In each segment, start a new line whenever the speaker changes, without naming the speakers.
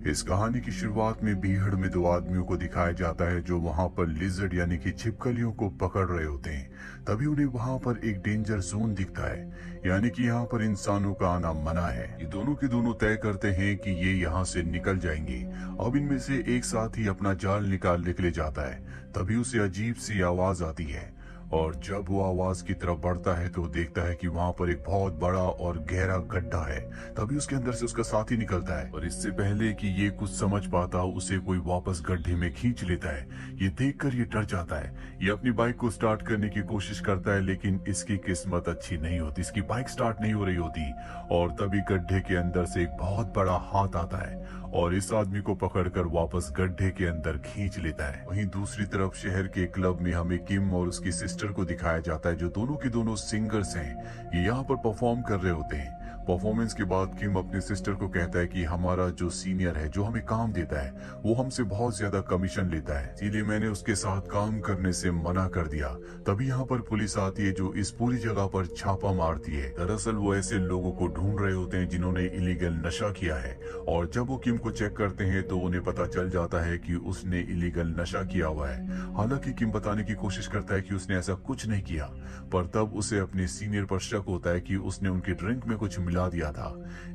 इस कहानी की शुरुआत में भीड़ में दो आदमियों को दिखाया जाता है जो वहां पर लिजर्ड यानी कि छिपकलियों को पकड़ रहे होते हैं। तभी उन्हें वहां पर एक डेंजर जोन दिखता है, यानी कि यहाँ पर इंसानों का आना मना है। ये दोनों के दोनों तय करते हैं कि ये यहाँ से निकल जाएंगे। अब इनमें से एक साथी अपना जाल निकाल निकले जाता है। तभी उसे अजीब सी आवाज आती है और जब वो आवाज की तरफ बढ़ता है तो देखता है कि वहां पर एक बहुत बड़ा और गहरा गड्ढा है। तभी उसके अंदर से उसका साथी निकलता है और इससे पहले कि ये कुछ समझ पाता उसे कोई वापस गड्ढे में खींच लेता है। ये देखकर ये डर जाता है। ये अपनी बाइक को स्टार्ट करने की कोशिश करता है, लेकिन इसकी किस्मत अच्छी नहीं होती, इसकी बाइक स्टार्ट नहीं हो रही होती। और तभी गड्ढे के अंदर से एक बहुत बड़ा हाथ आता है और इस आदमी को पकड़कर वापस गड्ढे के अंदर खींच लेता है। वहीं दूसरी तरफ शहर के क्लब में हमें किम और उसकी सिस्टर को दिखाया जाता है जो दोनों के दोनों सिंगर्स हैं। ये यहाँ पर परफॉर्म कर रहे होते हैं। परफॉर्मेंस के बाद किम अपने सिस्टर को कहता है कि हमारा जो सीनियर है, जो हमें काम देता है, वो हमसे बहुत ज्यादा कमीशन लेता है, इसीलिए मैंने उसके साथ काम करने से मना कर दिया। तभी यहाँ पर पुलिस आती है जो इस पूरी जगह पर छापा मारती है। दरअसल वो ऐसे लोगों को ढूंढ रहे होते हैं जिन्होंने इलीगल नशा किया है, और जब वो किम को चेक करते हैं तो उन्हें पता चल जाता है कि उसने इलीगल नशा किया हुआ है। हालांकि किम बताने की कोशिश करता है कि उसने ऐसा कुछ नहीं किया, पर तब उसे अपने सीनियर पर शक होता है कि उसने उनकी ड्रिंक में कुछ मिला दिया था।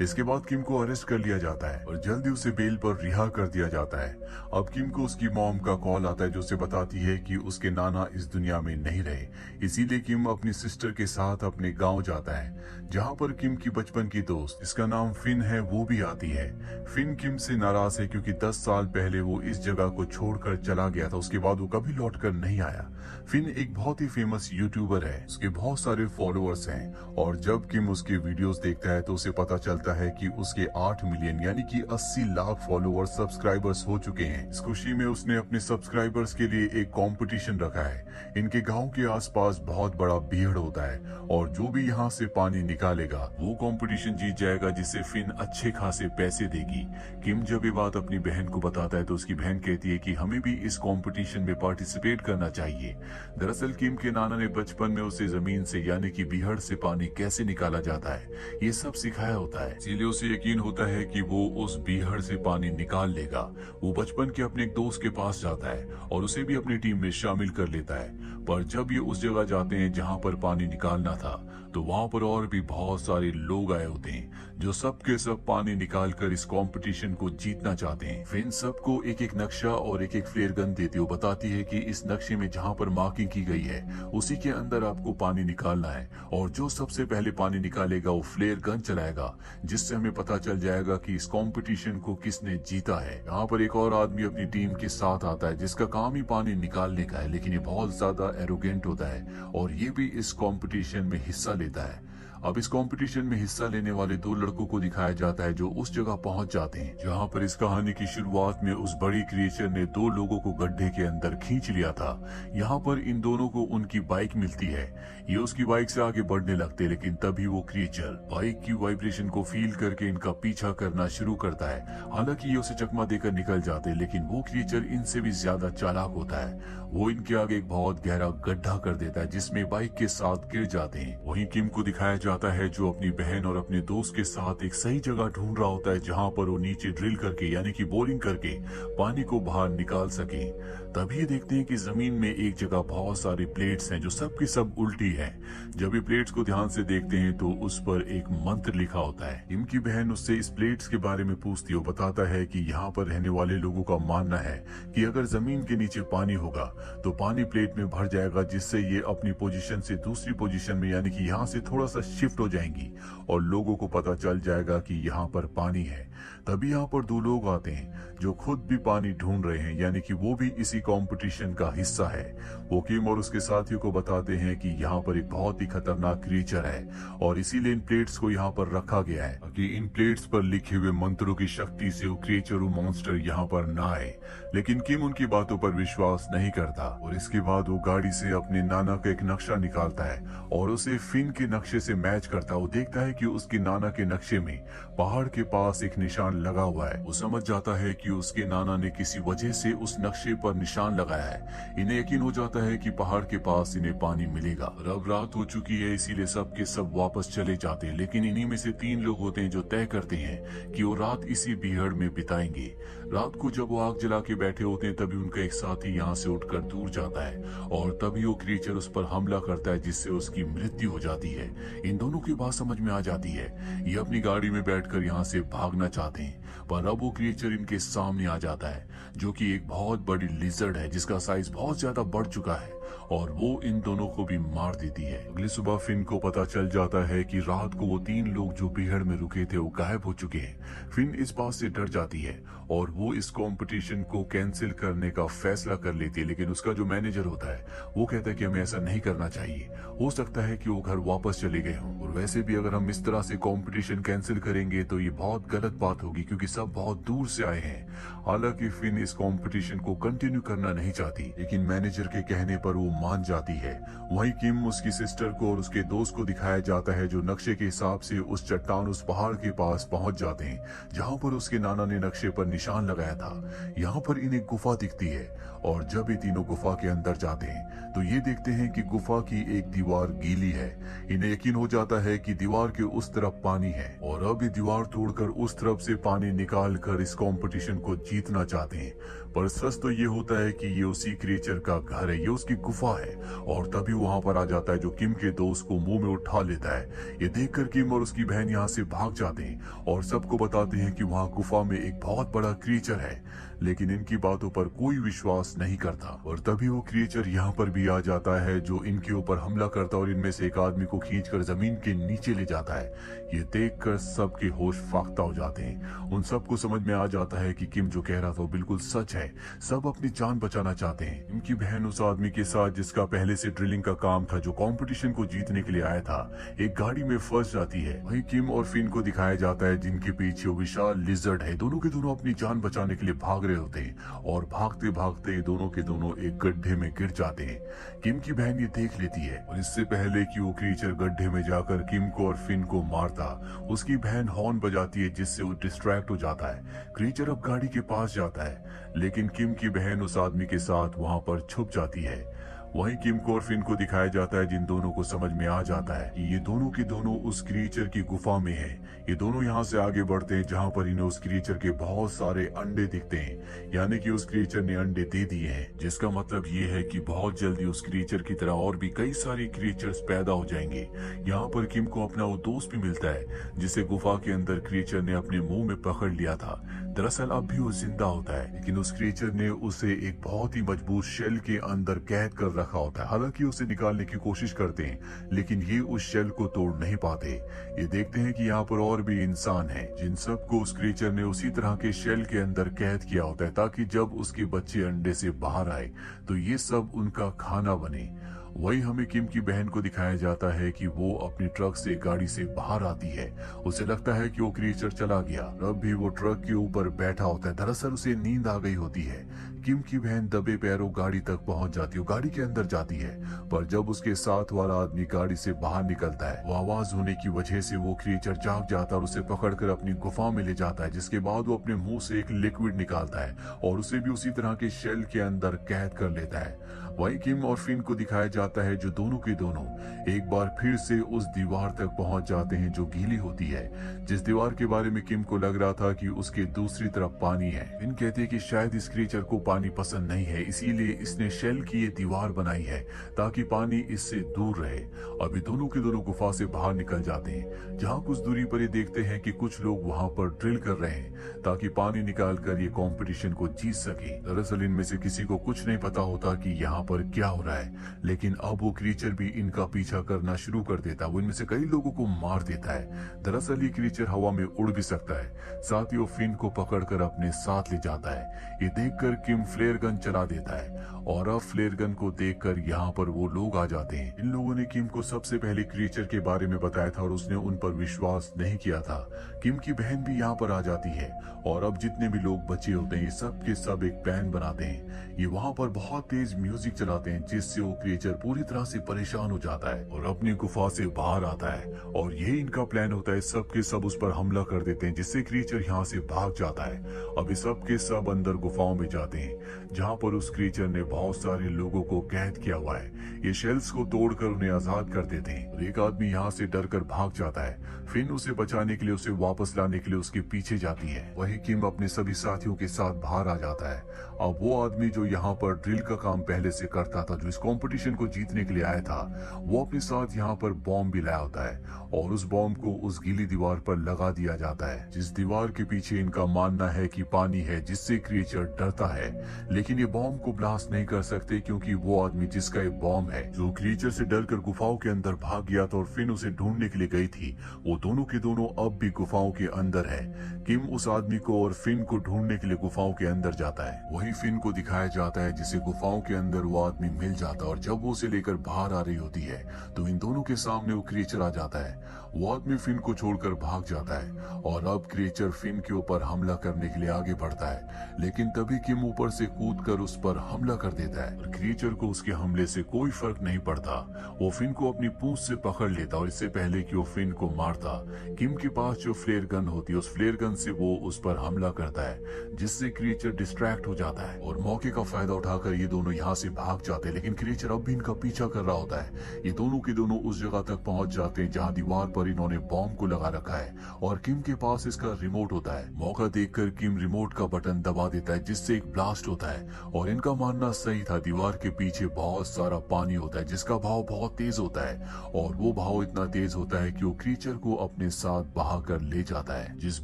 इसके बाद किम को अरेस्ट कर लिया जाता है और जल्दी उसे बेल पर रिहा कर दिया जाता है। अब किम को उसकी मॉम का कॉल आता है जो उसे बताती है कि उसके नाना इस दुनिया में नहीं रहे, इसीलिए किम अपनी सिस्टर के साथ अपने गांव जाता है जहां पर किम की बचपन की दोस्त, इसका नाम फिन है, वो भी आती है। फिन किम से नाराज है क्योंकि 10 साल पहले वो इस जगह को छोड़कर चला गया था, उसके बाद वो कभी लौटकर नहीं आया। फिन एक बहुत ही फेमस यूट्यूबर है, उसके बहुत सारे फॉलोअर्स हैं, और जब किम उसके वीडियोस देखता है तो उसे पता चलता है कि उसके 8 मिलियन यानी कि 80 लाख फॉलोअर्स सब्सक्राइबर्स हो चुके हैं। इस खुशी में उसने अपने सब्सक्राइबर्स के लिए एक कंपटीशन रखा है। इनके गांव के आसपास बहुत बड़ा भीड़ होता है और जो भी यहाँ से पानी निकालेगा वो कंपटीशन जीत जाएगा, जिससे फिन अच्छे खासे पैसे देगी। किम जब ये बात अपनी बहन को बताता है तो उसकी बहन कहती है कि हमें भी इस कंपटीशन में पार्टिसिपेट करना चाहिए। दरअसल किम के नाना ने बचपन में उसे जमीन से यानी कि बीहड़ से पानी कैसे निकाला जाता है ये सब सिखाया होता है, इसीलिए उसे यकीन होता है कि वो उस बीहड़ से पानी निकाल लेगा। वो बचपन के अपने एक दोस्त के पास जाता है और उसे भी अपनी टीम में शामिल कर लेता है। पर जब ये उस जगह जाते हैं जहां पर पानी निकालना था तो वहां पर और भी बहुत सारे लोग आए होते हैं जो सब के सब पानी निकाल कर इस कंपटीशन को जीतना चाहते हैं। फिन सबको एक एक नक्शा और एक एक फ्लेयर गन देती है। वो बताती है कि इस नक्शे में जहां पर मार्किंग की गई है उसी के अंदर आपको पानी निकालना है, और जो सबसे पहले पानी निकालेगा वो फ्लेयर गन चलाएगा, जिससे हमें पता चल जाएगा कि इस कंपटीशन को किसने जीता है। यहाँ पर एक और आदमी अपनी टीम के साथ आता है जिसका काम ही पानी निकालने का है, लेकिन ये बहुत ज्यादा एरोगेंट होता है और ये भी इस कंपटीशन में हिस्सा लेता है। अब इस कंपटीशन में हिस्सा लेने वाले दो लड़कों को दिखाया जाता है जो उस जगह पहुंच जाते हैं जहां पर इस कहानी की शुरुआत में उस बड़ी क्रिएचर ने दो लोगों को गड्ढे के अंदर खींच लिया था। यहाँ पर इन दोनों को उनकी बाइक मिलती है। ये उसकी बाइक से आगे बढ़ने लगते, लेकिन तभी वो क्रिएचर बाइक की वाइब्रेशन को फील करके इनका पीछा करना शुरू करता है। हालांकि ये उसे चकमा देकर निकल जाते, लेकिन वो क्रिएचर इनसे भी ज्यादा चालाक होता है। वो इनके आगे एक बहुत गहरा गड्ढा कर देता है जिसमें बाइक के साथ गिर जाते हैं। वहीं किम को दिखाया जाता है जो अपनी बहन और अपने दोस्त के साथ एक सही जगह ढूंढ रहा होता है जहां पर वो नीचे ड्रिल करके यानी कि बोरिंग करके पानी को बाहर निकाल सके। तभी देखते हैं कि जमीन में एक जगह बहुत सारी प्लेट्स हैं जो सब की सब उल्टी हैं। जब ये प्लेट्स को ध्यान से देखते हैं तो उस पर एक मंत्र लिखा होता है। किम की बहन उससे इस प्लेट्स के बारे में पूछती है। वो बताता है कि यहाँ पर रहने वाले लोगों का मानना है कि अगर जमीन के नीचे पानी होगा तो पानी प्लेट में भर जाएगा, जिससे ये अपनी पोजीशन से दूसरी पोजीशन में यानी कि यहाँ से थोड़ा सा शिफ्ट हो जाएंगी और लोगों को पता चल जाएगा कि यहाँ पर पानी है। तभी यहाँ पर दो लोग आते हैं जो खुद भी पानी ढूंढ रहे हैं, यानी कि वो भी इसी कंपटीशन का हिस्सा है। वो किम और उसके साथियों को बताते हैं कि यहाँ पर एक बहुत ही खतरनाक क्रिएचर है और इसीलिए इन प्लेट्स को यहाँ पर रखा गया है ताकि इन प्लेट्स पर लिखे हुए मंत्रों की शक्ति से वो क्रिएचर वो मॉन्स्टर यहाँ पर ना आए। लेकिन किम उनकी बातों पर विश्वास नहीं करता और इसके बाद वो गाड़ी से अपने नाना का एक नक्शा निकालता है और उसे फिन के नक्शे से मैच करता है। वो देखता है कि उसके नाना के नक्शे में पहाड़ के पास एक निशान लगा हुआ है। वो समझ जाता है कि उसके नाना ने किसी वजह से उस नक्शे पर निशान लगाया है। इन्हें यकीन हो जाता है कि पहाड़ के पास इन्हें पानी मिलेगा। अब रात हो चुकी है, इसीलिए सब के सब वापस चले जाते हैं, लेकिन इन्हीं में से 3 लोग होते हैं जो तय करते हैं कि वो रात इसी बीहड़ में बिताएंगे। रात को जब वो आग जला के बैठे होते हैं तभी उनका एक साथी यहाँ से उठकर दूर जाता है और तभी वो क्रीचर उस पर हमला करता है, जिससे उसकी मृत्यु हो जाती है। इन दोनों की बात समझ में आ जाती है। ये अपनी गाड़ी में बैठकर यहाँ से भागना चाहते हैं, पर अब वो क्रीचर इनके सामने आ जाता है, जो कि एक बहुत बड़ी लिजर्ड है जिसका साइज बहुत ज्यादा बढ़ चुका है और वो इन दोनों को भी मार देती है। अगली सुबह फिन को पता चल जाता है कि रात को वो 3 लोग जो बीहड़ में रुके थे वो गायब हो चुके हैं। फिन इस बात से डर जाती है और वो इस कंपटीशन को कैंसिल करने का फैसला कर लेती है, लेकिन उसका जो मैनेजर होता है वो कहता है कि हमें ऐसा नहीं करना चाहिए, हो सकता है कि वो घर वापस चले गए हों, और वैसे भी अगर हम इस तरह से कंपटीशन कैंसिल करेंगे तो ये बहुत गलत बात होगी क्योंकि सब बहुत दूर से आए हैं। हालांकि फिन इस कंपटीशन को कंटिन्यू करना नहीं चाहती, लेकिन मैनेजर के कहने पर वो मान जाती है। वहीं किम उसकी सिस्टर को और उसके दोस्त को दिखाया जाता है जो नक्शे के हिसाब से उस चट्टान उस पहाड़ के पास पहुंच जाते हैं जहां पर उसके नाना ने नक्शे पर निशान लगाया था। यहाँ पर इन्हें गुफा दिखती है और जब ये तीनों गुफा के अंदर जाते हैं तो ये देखते हैं कि गुफा की एक दीवार गीली है। इन्हें यकीन हो जाता है कि दीवार के उस तरफ पानी है और अब ये दीवार तोड़कर उस तरफ से पानी निकाल कर इस कंपटीशन को जीतना चाहते हैं। पर सच तो ये होता है कि ये उसी क्रिएचर का घर है, ये उसकी गुफा है। और तभी वहां पर आ जाता है जो किम के दोस्त को मुंह में उठा लेता है। ये देखकर किम और उसकी बहन यहाँ से भाग जाते हैं और सबको बताते हैं कि वहाँ गुफा में एक बहुत बड़ा क्रिएचर है, लेकिन इनकी बातों पर कोई विश्वास नहीं करता। और तभी वो क्रिएचर यहाँ पर भी आ जाता है जो इनके ऊपर हमला करता है और इनमें से एक आदमी को खींचकर जमीन के नीचे ले जाता है। ये देखकर सबके होश फाख्ता हो जाते हैं। उन सबको समझ में आ जाता है कि किम जो कह रहा था वो बिल्कुल सच है। सब अपनी जान बचाना चाहते हैं। इनकी बहन उस आदमी के साथ जिसका पहले से ड्रिलिंग का काम था, जो कंपटीशन को जीतने के लिए आया था, एक गाड़ी में फंस जाती है। वहीं किम और फिन को दिखाया जाता है जिनके पीछे वो विशाल लिजर्ड है। दोनों के दोनों अपनी जान बचाने के लिए भाग रहे होते हैं और भागते भागते दोनों के दोनों एक गड्ढे में गिर जाते हैं। किम की बहन ये देख लेती है और इससे पहले कि वो क्रीचर गड्ढे में जाकर किम को और फिन को मारता, उसकी बहन हॉर्न बजाती है जिससे वो डिस्ट्रैक्ट हो जाता है। क्रीचर अब गाड़ी के पास जाता है, लेकिन किम की बहन उस आदमी के साथ वहां पर छुप जाती है। वहीं किम को और फिन को दिखाया जाता है जिन दोनों को समझ में आ जाता है कि ये दोनों के दोनों उस क्रीचर की गुफा में है। ये दोनों यहाँ से आगे बढ़ते हैं जहाँ पर इन्हें उस क्रीचर के बहुत सारे अंडे दिखते हैं, यानी कि उस क्रीचर ने अंडे दे दिए हैं, जिसका मतलब ये है कि बहुत जल्दी उस क्रीचर की तरह और भी कई सारे क्रीचर्स पैदा हो जाएंगे। यहाँ पर किम को अपना वो दोस्त भी मिलता है जिसे गुफा के अंदर क्रीचर ने अपने मुंह में पकड़ लिया था। दरअसल अब भी वो जिंदा होता है, लेकिन उस क्रीचर ने उसे एक बहुत ही मजबूत शेल के अंदर कैद कर रखा होता है। हालांकि उसे निकालने की कोशिश करते हैं, लेकिन ये उस शेल को तोड़ नहीं पाते। ये देखते हैं कि यहाँ पर और भी इंसान हैं, जिन सबको उस क्रीचर ने उसी तरह के शेल के अंदर कैद किया होता है ताकि जब उसके बच्चे अंडे से बाहर आए तो ये सब उनका खाना बने। वही हमें किम की बहन को दिखाया जाता है कि वो अपनी ट्रक से गाड़ी से बाहर आती है। उसे लगता है कि वो क्रीचर चला गया। अब भी वो ट्रक के ऊपर बैठा होता है। दरअसल उसे नींद आ गई होती है। किम की बहन दबे पैरों गाड़ी तक पहुंच जाती है, गाड़ी के अंदर जाती है, पर जब उसके साथ वाला आदमी गाड़ी से बाहर निकलता है, वो आवाज होने की वजह से वो क्रीचर जाग जाता है और उसे पकड़कर अपनी गुफा में ले जाता है, जिसके बाद वो अपने मुंह से एक लिक्विड निकालता है और उसे भी उसी तरह के शेल के अंदर कैद कर लेता है। वहीं किम और फिन को दिखाया जाता है जो दोनों के दोनों एक बार फिर से उस दीवार तक पहुंच जाते हैं जो गीली होती है, जिस दीवार के बारे में किम को लग रहा था कि उसके दूसरी तरफ पानी है। फिन कहते हैं कि शायद इस क्रीचर को पानी पसंद नहीं है, इसीलिए इसने शेल की ये दीवार बनाई है ताकि पानी इससे दूर रहे। अभी दोनों के दोनों गुफा से बाहर निकल जाते हैं, जहाँ कुछ दूरी पर ये देखते हैं कि कुछ लोग वहाँ पर ड्रिल कर रहे हैं ताकि पानी निकाल कर ये कॉम्पिटिशन को जीत सके। दरअसल इनमें से किसी को कुछ नहीं पता होता कि यहाँ पर क्या हो रहा है, लेकिन अब वो क्रीचर भी इनका पीछा करना शुरू कर देता है। वो इनमें से कई लोगों को मार देता है। दरअसल ये क्रीचर हवा में उड़ भी सकता है। साथ ही वो फिन को पकड़कर अपने साथ ले जाता है। ये देखकर किम किम फ्लेयर गन चला देता है और अब फ्लेयर गन को देखकर यहाँ पर वो लोग आ जाते हैं। इन लोगों ने किम को सबसे पहले क्रिएचर के बारे में बताया था और उसने उन पर विश्वास नहीं किया था। किम की बहन भी यहाँ पर आ जाती है और अब जितने भी लोग बचे होते हैं ये सब के सब एक प्लान बनाते हैं। ये वहाँ पर बहुत तेज म्यूजिक चलाते हैं जिससे वो क्रिएचर पूरी तरह से परेशान हो जाता है और अपनी गुफा से बाहर आता है और यही इनका प्लान होता है। सब के सब उस पर हमला कर देते हैं जिससे क्रिएचर यहाँ से भाग जाता है। अभी सब के सब अंदर गुफाओं में जाते हैं जहाँ पर उस क्रिएचर ने बहुत सारे लोगों को कैद किया हुआ है। ये शेल्स को तोड़कर उन्हें आजाद कर देते हैं और एक आदमी यहाँ से डरकर भाग जाता है। फिन उसे बचाने के लिए, उसे वापस लाने के लिए उसके पीछे जाती है। वही किम अपने सभी साथियों के साथ बाहर आ जाता है। अब वो आदमी जो यहाँ पर ड्रिल का काम पहले से करता था, जो इस कंपटीशन को जीतने के लिए आया था, वो अपने साथ यहाँ पर बॉम्ब भी लाया होता है और उस बॉम्ब को उस गीली दीवार पर लगा दिया जाता है जिस दीवार के पीछे इनका मानना है कि पानी है जिससे क्रिएचर डरता है। लेकिन ये बॉम्ब को ब्लास्ट नहीं कर सकते क्योंकि वो आदमी जिसका ये बॉम्ब है, जो क्रिएचर से डरकर गुफाओं के अंदर भाग गया था और फिन उसे ढूंढने के लिए गई थी, वो दोनों के दोनों अब भी गुफाओं के अंदर है। किम उस आदमी को और फिन को ढूंढने के लिए गुफाओं के अंदर जाता है। वही फिन को दिखाया जाता है जिसे गुफाओं के अंदर वो आदमी मिल जाता है और जब वो उसे लेकर बाहर आ रही होती है तो इन दोनों के सामने वो क्रिएचर आ जाता है। वो आदमी फिन को छोड़कर भाग जाता है और अब क्रिएचर फिन के ऊपर हमला करने के लिए आगे बढ़ता है, लेकिन तभी किम ऊपर से कूदकर उस पर हमला कर देता है और क्रिएचर को उसके हमले से कोई फर्क नहीं पड़ता। वो फिन को अपनी पूंछ से पकड़ लेता और इससे पहले कि वो फिन को मारता, किम के पास जो फ्लेयर गन होती है उस फ्लेयर गन से वो उस पर हमला करता है जिससे क्रिएचर डिस्ट्रैक्ट हो जाता है और मौके का फायदा उठाकर ये दोनों यहाँ से भाग जाते हैं। लेकिन क्रिएचर अब भी इनका पीछा कर रहा होता है। ये दोनों के दोनों उस जगह तक पहुंच जाते हैं जहाँ दीवार पर इन्होंने बॉम्ब को लगा रखा है और किम के पास इसका रिमोट होता है। मौका देखकर किम रिमोट का बटन दबा देता है जिससे एक ब्लास्ट होता है और इनका मानना सही था, दीवार के पीछे बहुत सारा पानी होता है जिसका भाव बहुत तेज होता है और वो भाव इतना तेज होता है कि वो क्रिएचर को अपने साथ बहा कर ले जाता है। जिस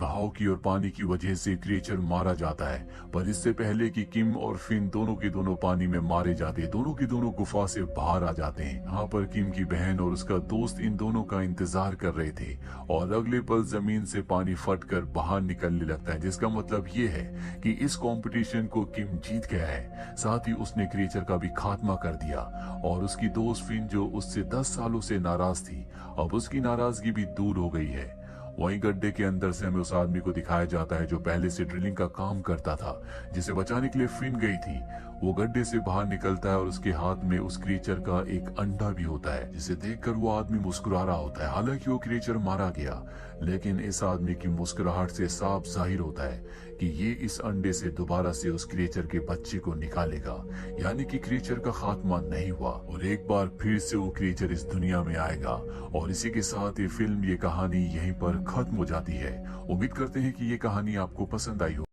भाव की और पानी की वजह से क्रिएचर मारा जाता है, पर इससे पहले कि किम और फिन दोनों के दोनों पानी में मारे जाते, दोनों के दोनों गुफा से बाहर आ जाते हैं। यहाँ पर किम की बहन और उसका दोस्त इन दोनों का इंतजार कर रहे थे और अगले पल जमीन से पानी फटकर बाहर निकलने लगता है, जिसका मतलब ये है कि इस कंपटीशन को किम जीत गया है। साथ ही उसने क्रिएचर का भी खात्मा कर दिया और उसकी दोस्त फिन जो उससे 10 सालों से नाराज थी, अब उसकी नाराजगी भी दूर हो गई है। वहीं गड्ढे के अंदर से हमें उस आदमी को दिखाया जाता है जो पहले से ड्रिलिंग का काम करता था, जिसे बचाने के लिए फिन गई थी। वो गड्ढे से बाहर निकलता है और उसके हाथ में उस क्रिएचर का एक अंडा भी होता है, जिसे देखकर वो आदमी मुस्कुरा रहा होता है। हालांकि वो क्रिएचर मारा गया, लेकिन इस आदमी की मुस्कुराहट से साफ जाहिर होता है कि ये इस अंडे से दोबारा से उस क्रिएचर के बच्चे को निकालेगा, यानी कि क्रिएचर का खात्मा नहीं हुआ और एक बार फिर से वो क्रिएचर इस दुनिया में आएगा। और इसी के साथ ये फिल्म, ये कहानी यहीं पर खत्म हो जाती है। उम्मीद करते हैं कि ये कहानी आपको पसंद आई हो।